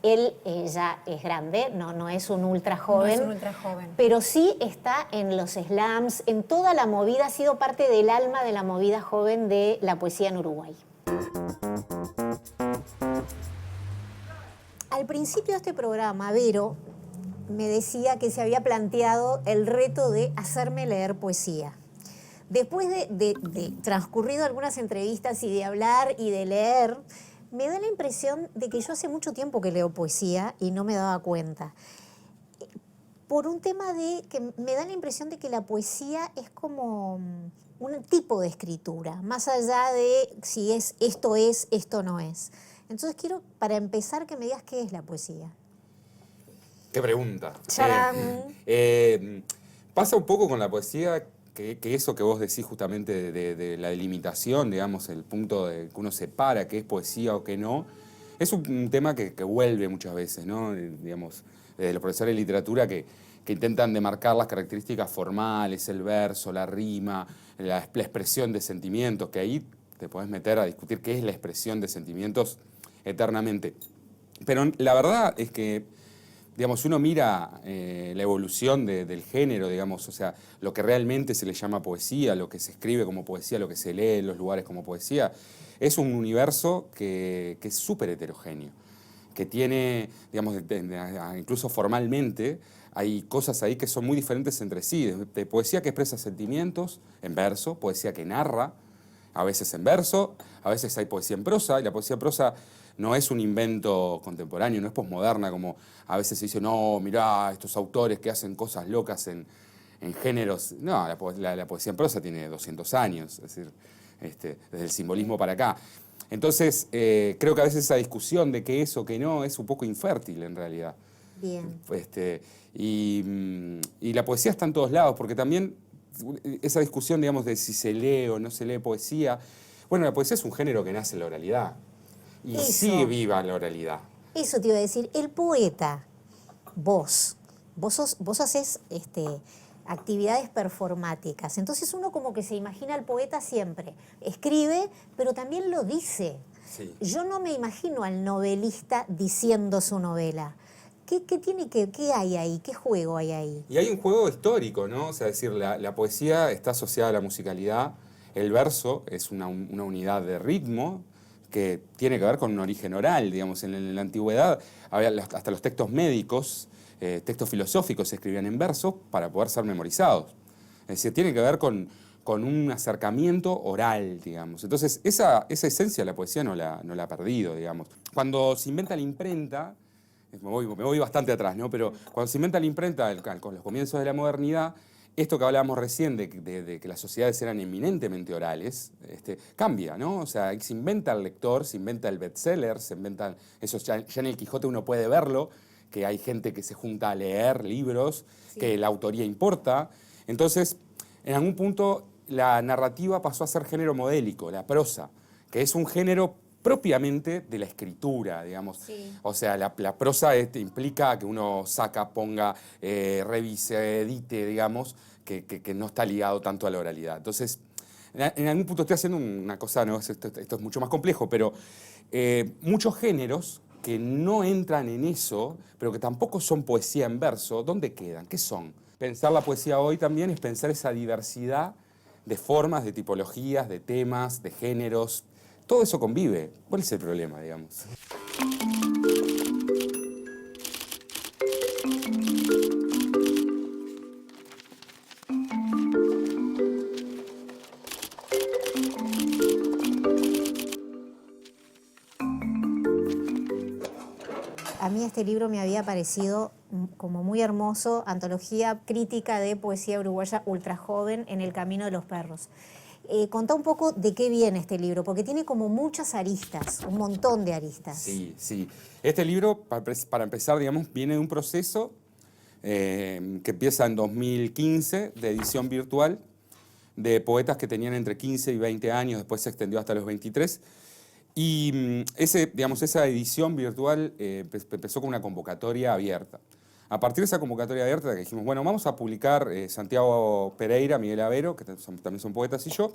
Él ya es grande, no es un ultra joven. No es un ultra joven. Pero sí está en los slams, en toda la movida, ha sido parte del alma de la movida joven de la poesía en Uruguay. Al principio de este programa, Vero me decía que se había planteado el reto de hacerme leer poesía. Después de transcurrido algunas entrevistas y de hablar y de leer, me da la impresión de que yo hace mucho tiempo que leo poesía y no me daba cuenta. Por un tema de que me da la impresión de que la poesía es como un tipo de escritura, más allá de si esto, esto no es. Entonces quiero, para empezar, que me digas qué es la poesía. Qué pregunta. ¡Charán! Pasa un poco con la poesía que eso que vos decís justamente de la delimitación, digamos, el punto de que uno separa qué es poesía o qué no, es un tema que vuelve muchas veces, ¿no? Digamos, los profesores de literatura que intentan demarcar las características formales, el verso, la rima, la expresión de sentimientos, que ahí te podés meter a discutir qué es la expresión de sentimientos eternamente. Pero la verdad es que, digamos, uno mira la evolución del género, digamos, o sea, lo que realmente se le llama poesía, lo que se escribe como poesía, lo que se lee en los lugares como poesía, es un universo que es súper heterogéneo, que tiene, digamos, incluso formalmente, hay cosas ahí que son muy diferentes entre sí, de poesía que expresa sentimientos en verso, poesía que narra, a veces en verso, a veces hay poesía en prosa, y la poesía en prosa no es un invento contemporáneo, no es posmoderna, como a veces se dice, no, mirá, estos autores que hacen cosas locas en géneros. No, la poesía en prosa tiene 200 años, es decir, desde el simbolismo para acá. Entonces, creo que a veces esa discusión de qué es o qué no es un poco infértil en realidad. Bien. Y la poesía está en todos lados, porque también esa discusión, digamos, de si se lee o no se lee poesía, bueno, la poesía es un género que nace en la oralidad y sigue viva en la oralidad. Eso te iba a decir, el poeta, vos haces actividades performáticas, entonces uno como que se imagina al poeta siempre, escribe, pero también lo dice. Sí. Yo no me imagino al novelista diciendo su novela. ¿Qué hay ahí? ¿Qué juego hay ahí? Y hay un juego histórico, ¿no? O sea, es decir, la poesía está asociada a la musicalidad, el verso es una unidad de ritmo que tiene que ver con un origen oral, digamos. En la antigüedad había hasta los textos médicos, textos filosóficos se escribían en verso para poder ser memorizados. Es decir, tiene que ver con un acercamiento oral, digamos. Entonces, esa esencia de la poesía no la ha perdido, digamos. Cuando se inventa la imprenta, me voy bastante atrás, ¿no? Pero cuando se inventa la imprenta, con los comienzos de la modernidad, esto que hablábamos recién de que las sociedades eran eminentemente orales, cambia, ¿no? O sea, se inventa el lector, se inventa el bestseller, se inventan... Eso ya en el Quijote uno puede verlo, que hay gente que se junta a leer libros, sí, que la autoría importa. Entonces, en algún punto, la narrativa pasó a ser género modélico, la prosa, que es un género propiamente de la escritura, digamos. Sí. O sea, la prosa implica que uno saca, ponga, revise, edite, digamos, que no está ligado tanto a la oralidad. Entonces, en algún punto estoy haciendo una cosa, ¿no? Esto es mucho más complejo, pero muchos géneros que no entran en eso, pero que tampoco son poesía en verso, ¿dónde quedan? ¿Qué son? Pensar la poesía hoy también es pensar esa diversidad de formas, de tipologías, de temas, de géneros. Todo eso convive. ¿Cuál es el problema, digamos? A mí este libro me había parecido como muy hermoso, antología crítica de poesía uruguaya ultra joven en el camino de los perros. Contá un poco de qué viene este libro, porque tiene como muchas aristas, un montón de aristas. Sí, sí. Este libro, para empezar, digamos, viene de un proceso que empieza en 2015, de edición virtual, de poetas que tenían entre 15 y 20 años, después se extendió hasta los 23. Y esa edición virtual empezó con una convocatoria abierta. A partir de esa convocatoria abierta que dijimos, bueno, vamos a publicar Santiago Pereira, Miguel Avero, que también son poetas, y yo,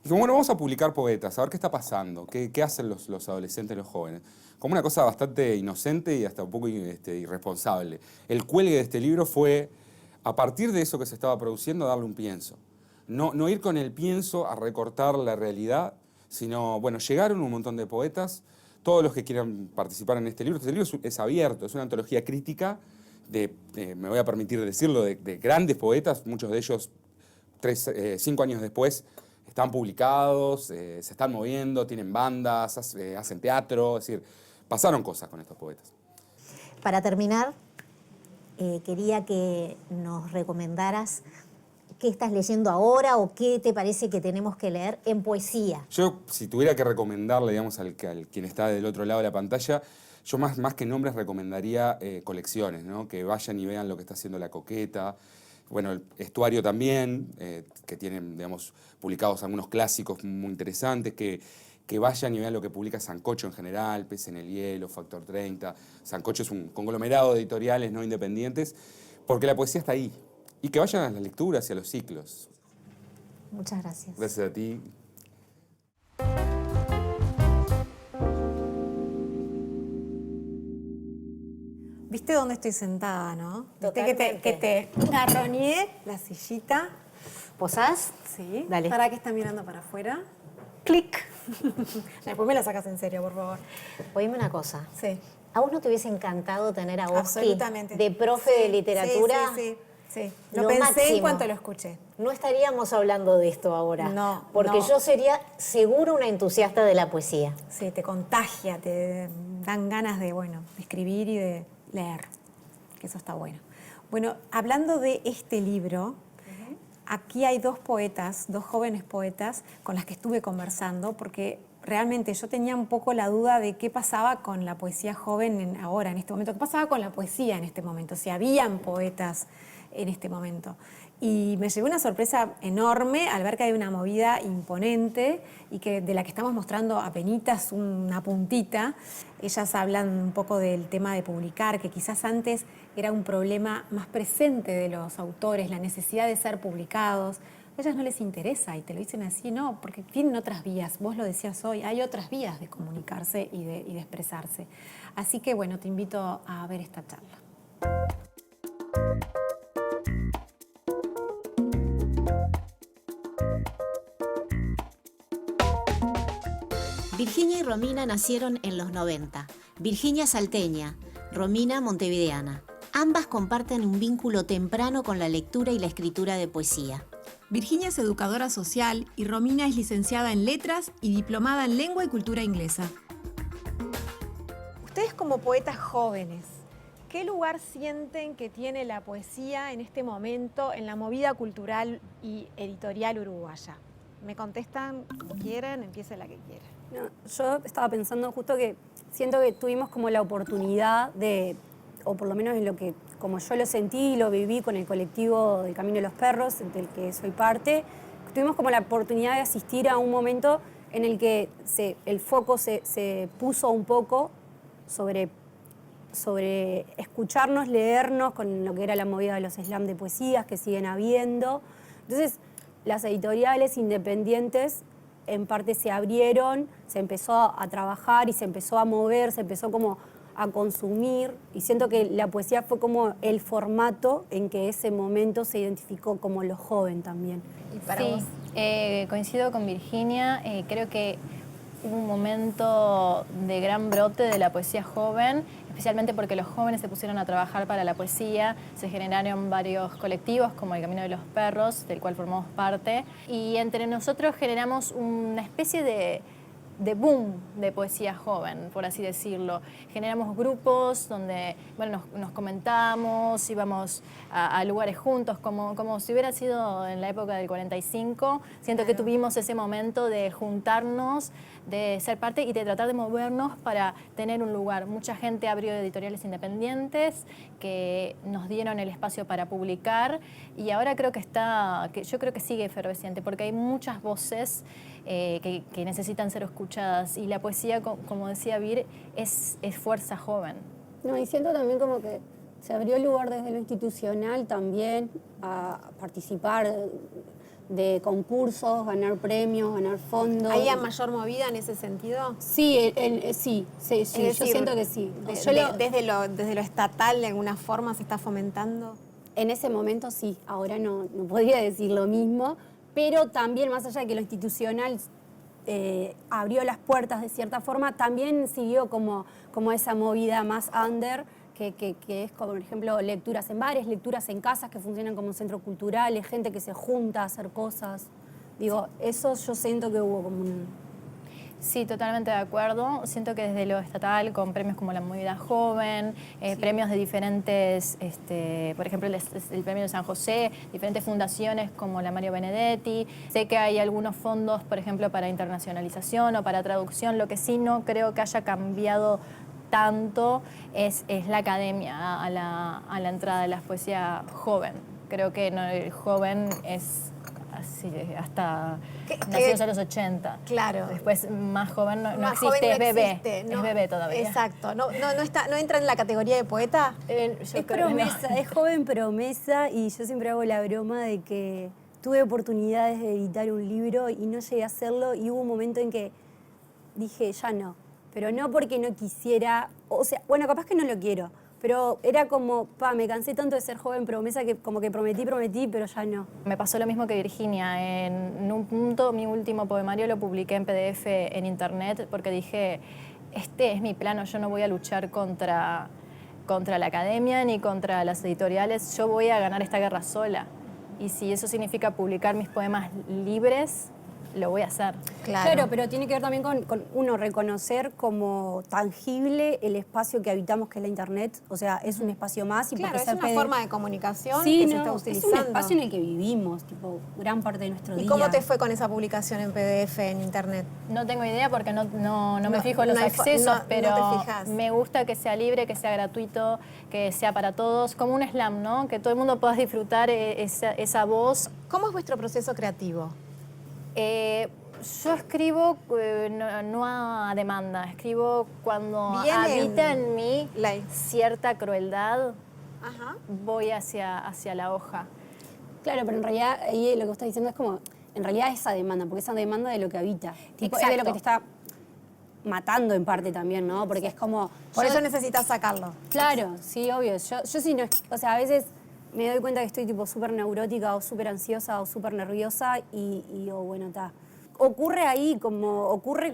Dijimos, bueno, vamos a publicar poetas, a ver qué está pasando, qué hacen los adolescentes, los jóvenes. Como una cosa bastante inocente y hasta un poco irresponsable. El cuelgue de este libro fue, a partir de eso que se estaba produciendo, darle un pienso. No ir con el pienso a recortar la realidad, sino, bueno, llegaron un montón de poetas, todos los que quieran participar en este libro. Este libro es abierto, es una antología crítica, me voy a permitir decirlo, de grandes poetas, muchos de ellos 5 años después están publicados, se están moviendo, tienen bandas, hacen teatro, es decir, pasaron cosas con estos poetas. Para terminar, quería que nos recomendaras qué estás leyendo ahora o qué te parece que tenemos que leer en poesía. Yo, si tuviera que recomendarle, digamos, al quien está del otro lado de la pantalla, yo más que nombres recomendaría colecciones, ¿no? Que vayan y vean lo que está haciendo La Coqueta. Bueno, el Estuario también, que tienen, digamos, publicados algunos clásicos muy interesantes, que vayan y vean lo que publica Sancocho en general, Pez en el Hielo, Factor 30. Sancocho es un conglomerado de editoriales no independientes, porque la poesía está ahí. Y que vayan a las lecturas y a los ciclos. Muchas gracias. Gracias a ti. ¿Viste dónde estoy sentada, no? ¿Viste Totalmente. que te garroñé la sillita? ¿Posás? Sí. Dale. ¿Para qué está mirando para afuera? Clic. Después me la sacas en serio, por favor. Oíme una cosa. Sí. ¿A vos no te hubiese encantado tener a Oski Absolutamente. de profe de literatura? Sí. Lo Lo pensé máximo. en cuanto lo escuché. No estaríamos hablando de esto ahora. No, Porque no. yo sería seguro una entusiasta de la poesía. Sí, te contagia, te dan ganas de, de escribir y de leer, que eso está bueno. Bueno, hablando de este libro, aquí hay dos jóvenes poetas con las que estuve conversando, porque realmente yo tenía un poco la duda de qué pasaba con la poesía joven ahora, en este momento, qué pasaba con la poesía en este momento, si habían poetas en este momento. Y me llevé una sorpresa enorme al ver que hay una movida imponente y de la que estamos mostrando apenitas una puntita. Ellas hablan un poco del tema de publicar, que quizás antes era un problema más presente de los autores, la necesidad de ser publicados. A ellas no les interesa y te lo dicen así, no, porque tienen otras vías. Vos lo decías hoy, hay otras vías de comunicarse y de expresarse. Así que bueno, te invito a ver esta charla. Virginia y Romina nacieron en los 90. Virginia salteña, Romina montevideana. Ambas comparten un vínculo temprano con la lectura y la escritura de poesía. Virginia es educadora social y Romina es licenciada en Letras y diplomada en Lengua y Cultura Inglesa. Ustedes como poetas jóvenes, ¿qué lugar sienten que tiene la poesía en este momento en la movida cultural y editorial uruguaya? Me contestan como quieren, empiece la que quiera. No, yo estaba pensando justo que siento que tuvimos como la oportunidad de, o por lo menos en lo que, como yo lo sentí y lo viví con el colectivo del Camino de los Perros, del que soy parte, tuvimos como la oportunidad de asistir a un momento en el que el foco se puso un poco sobre escucharnos, leernos con lo que era la movida de los slams de poesías que siguen habiendo. Entonces, las editoriales independientes en parte se abrieron, se empezó a trabajar y se empezó a mover, se empezó como a consumir, y siento que la poesía fue como el formato en que ese momento se identificó como lo joven también. ¿Y para vos? Coincido con Virginia, creo que hubo un momento de gran brote de la poesía joven, especialmente porque los jóvenes se pusieron a trabajar para la poesía, se generaron varios colectivos como el Camino de los Perros, del cual formamos parte, y entre nosotros generamos una especie de boom de poesía joven, por así decirlo. Generamos grupos donde nos comentábamos, íbamos a lugares juntos, como si hubiera sido en la época del 45. Siento que tuvimos ese momento de juntarnos, de ser parte y de tratar de movernos para tener un lugar. Mucha gente abrió editoriales independientes que nos dieron el espacio para publicar, y ahora creo que yo creo que sigue efervesciente porque hay muchas voces que necesitan ser escuchadas, y la poesía, como decía Vir, es fuerza joven. No, y siento también como que se abrió el lugar desde lo institucional también a participar de concursos, ganar premios, ganar fondos. ¿Hay mayor movida en ese sentido? Sí, sí, yo siento que sí. Desde lo estatal, de alguna forma, se está fomentando. En ese momento sí, ahora no podría decir lo mismo, pero también más allá de que lo institucional abrió las puertas de cierta forma, también siguió como esa movida más under, que es, como, por ejemplo, lecturas en bares, lecturas en casas que funcionan como centros culturales, gente que se junta a hacer cosas. Digo, eso yo siento que hubo como un... Sí, totalmente de acuerdo. Siento que desde lo estatal, con premios como la Movida Joven, premios de diferentes, por ejemplo, el premio de San José, diferentes fundaciones como la Mario Benedetti. Sé que hay algunos fondos, por ejemplo, para internacionalización o para traducción. Lo que sí no creo que haya cambiado tanto es la academia a la entrada de la poesía joven. Creo que el joven es así, hasta nacidos a los 80. Claro. Después más joven no Más existe, joven no es bebé. existe, Es bebé todavía. Exacto. ¿No entra en la categoría de poeta? Es promesa, es joven promesa, y yo siempre hago la broma de que tuve oportunidades de editar un libro y no llegué a hacerlo, y hubo un momento en que dije, ya no. Pero no porque no quisiera, o sea, bueno, capaz que no lo quiero, pero era como, me cansé tanto de ser joven promesa que como que prometí, pero ya no. Me pasó lo mismo que Virginia. En un punto, mi último poemario lo publiqué en PDF en internet porque dije, este es mi plano, yo no voy a luchar contra la academia ni contra las editoriales, yo voy a ganar esta guerra sola. Y si eso significa publicar mis poemas libres, lo voy a hacer. Claro, pero tiene que ver también con uno reconocer como tangible el espacio que habitamos, que es la internet. O sea, es un espacio más. Y claro, porque es una forma de comunicación sí, que se está utilizando. Es un espacio en el que vivimos, tipo, gran parte de nuestro día. ¿Y cómo te fue con esa publicación en PDF en internet? No tengo idea porque no me fijo en los accesos, pero no te fijas. Me gusta que sea libre, que sea gratuito, que sea para todos, como un slam, ¿no? Que todo el mundo pueda disfrutar esa voz. ¿Cómo es vuestro proceso creativo? Yo escribo no a demanda, escribo cuando habita en mí cierta crueldad, voy hacia la hoja. Claro, pero en realidad ahí lo que estás diciendo es como, en realidad esa demanda, porque esa demanda de lo que habita, tipo, es de lo que te está matando en parte también, ¿no? Porque es como... Por eso necesitas sacarlo. Claro, sí, obvio. Yo sí no, o sea, a veces me doy cuenta que estoy tipo súper neurótica o súper ansiosa o súper nerviosa y digo, bueno, está. Ocurre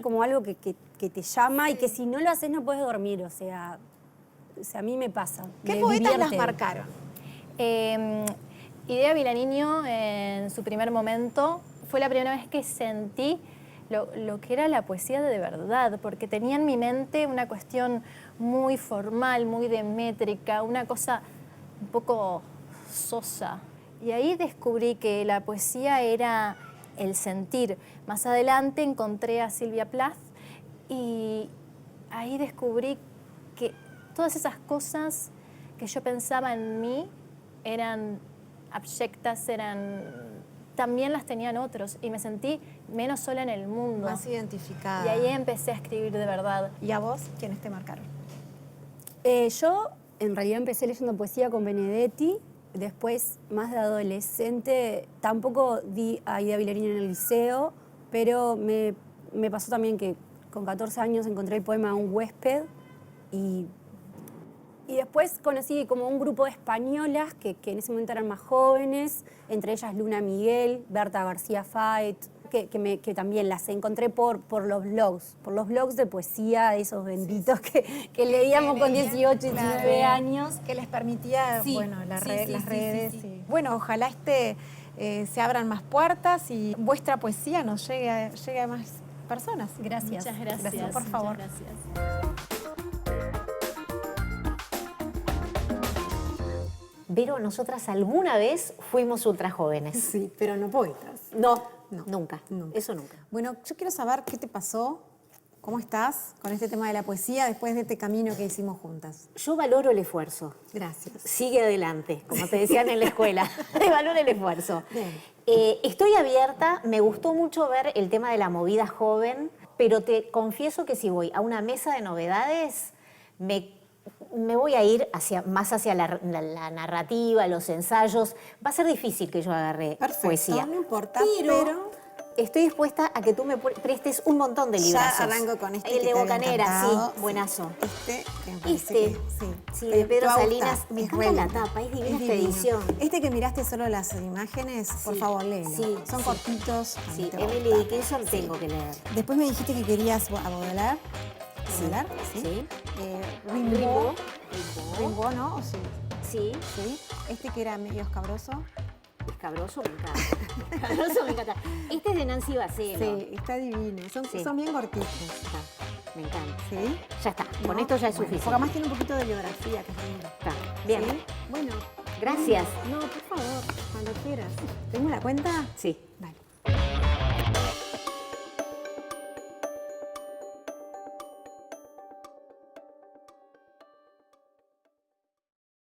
como algo que te llama, y que si no lo haces no puedes dormir, o sea, a mí me pasa. ¿Qué me poetas las divierte. marcaron? Idea Vilariño, en su primer momento, fue la primera vez que sentí lo que era la poesía de verdad, porque tenía en mi mente una cuestión muy formal, muy de métrica, una cosa un poco sosa. Y ahí descubrí que la poesía era el sentir. Más adelante encontré a Silvia Plath y ahí descubrí que todas esas cosas que yo pensaba en mí eran abyectas, también las tenían otros, y me sentí menos sola en el mundo. Más identificada. Y ahí empecé a escribir de verdad. ¿Y a vos quiénes te marcaron? Yo en realidad empecé leyendo poesía con Benedetti. Después, más de adolescente, tampoco di a Idea Vilariño en el liceo, pero me pasó también que con 14 años encontré el poema Un huésped, y después conocí como un grupo de españolas que en ese momento eran más jóvenes, entre ellas Luna Miguel, Berta García Fait, que también las encontré por los blogs de poesía, de esos benditos que leíamos con 18, 19 años. Que les permitía, las redes. Sí. Bueno, ojalá se abran más puertas y vuestra poesía nos llegue a más personas. Gracias. Muchas gracias. Gracias, por favor. Muchas gracias. Vero, nosotras alguna vez fuimos ultra jóvenes. Sí, pero no poetas. No, No. nunca. Eso nunca. Bueno, yo quiero saber qué te pasó, cómo estás con este tema de la poesía después de este camino que hicimos juntas. Yo valoro el esfuerzo. Gracias. Sigue adelante, como te decían en la escuela. Valora el esfuerzo. Bien. Estoy abierta, me gustó mucho ver el tema de la movida joven, pero te confieso que si voy a una mesa de novedades, me voy a ir más hacia la narrativa, los ensayos. Va a ser difícil que yo agarre Perfecto, poesía. no importa, pero estoy dispuesta a que tú me prestes un montón de librazos. Ya arranco con este El que de te había Bocanera, encantado. sí, buenazo. Este, que me parece Este, que sí, te de Pedro va a Salinas. gustar, Me es encanta re la lindo. tapa, es divina esta divino. edición. Este que miraste solo las imágenes, por Sí, favor, léelo. sí, Son sí. cortitos. Sí, te va a Emily gustar. Dickinson tengo que leer. Después me dijiste que querías a Baudelaire. ¿Baudelaire? Sí. Rimbaud. Rimbaud. Rimbaud, ¿no? ¿O sí? Sí. Sí. Este que era medio escabroso. Escabroso me encanta. Escabroso me encanta. Este es de Nancy Bacelo. Sí, está divino. Son bien cortitos. Me encanta. ¿Sí? Ya está. Con ¿No? esto ya es Bueno, suficiente. porque además tiene un poquito de biografía, que es lindo. Está. Bien. ¿Sí? Bueno. Gracias. No, por favor, cuando quieras. ¿Tengo la cuenta? Sí. Dale.